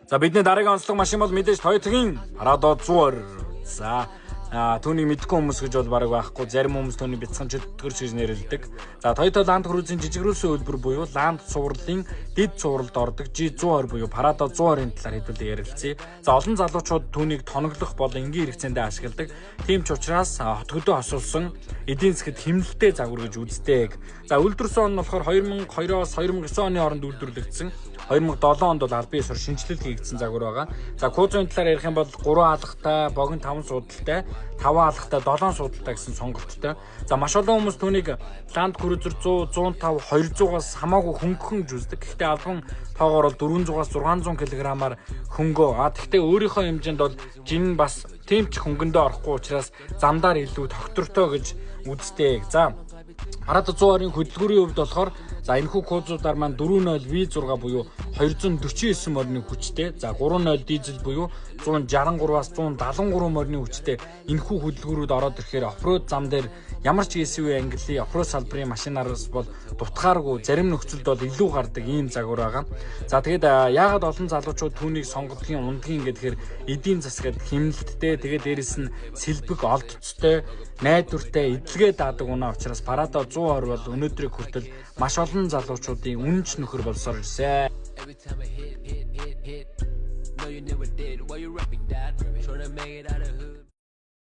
За бидний дараагийн онцлог машин бол мэдээж Toyota-гийн Prado 120. За түүнийг мэдгүй хүмүүс гэж бол бараг байхгүй. Зарим хүмүүс түүний бяцхан чөтгөрч гэж нэрлэдэг. За Toyota Land Cruiser-ийн жижигрүүлсэн хөлбөр буюу Land цувралын дэд цувралд ордог G120 буюу Prado 120-ийн талаар хэдүүлээ ярилцъя. За олон залуучууд түүнийг тоноглох болон энгийн хэрэгцээндээ ашигладаг. Тийм ч учраас хот хөдөө хосуулсан эдийн засгт хэмнэлттэй загвар гэж үздэг. За үйлдвэрсэн он нь болохоор 2002-оос 2009 оны хооронд үйлдвэрлэгдсэн. 2007 онд бол аль биесээр шинжилэл хийгдсэн загвар байгаа. За кузовын талаар ярих юм бол 3 алхтай, богино 5 суудалтай, 5 алхтай, 7 суудалтай гэсэн сонголттой. За маш олон хүмүүс түүнийг Land Cruiser 100, 105, 200-аас хамаагүй хөнгөн үздэг. Гэхдээ албан тоогоор бол 400-аас 600 кг-аар хөнгөө. Гэхдээ өөрийнхөө хэмжээнд бол жин бас тийм ч хөнгөндөө орохгүй учраас замдаар илүү тогтвортой гэж үздэг. За Prado 120-ийн хөдөлгүүрийн хувьд болохоор за энэхүү кузовудаар маань 4.0 V6 буюу 249 морины хүчтэй. За 3.0 дизель буюу 163-аас 173 морины хүчтэй энэхүү хөдөлгүүрүүд ороод ирэхээр оффроуд зам дээр ямар ч SUV ангиллын оффроуд салбарын машинараас бол дутгааргүй зарим нөхцөлд бол илүү гардаг ийм загвар байгаа. За тэгээд яагаад олон залуучууд түүнийг сонгодгийн ундгийн гэхээр эдийн засгад хэмнэлттэй, тэгээд дээрэс нь сэлбэг олдцтой, найдвартай, эдлэгээ даадаг унаа учраас Prado 120 бол өнөөдрийг хүртэл маш олон залуучуудын үнэнч нөхөр болсоор ирсэн. Every time I hit, no you never did. Why you rapping that? Trying to make it out of hood.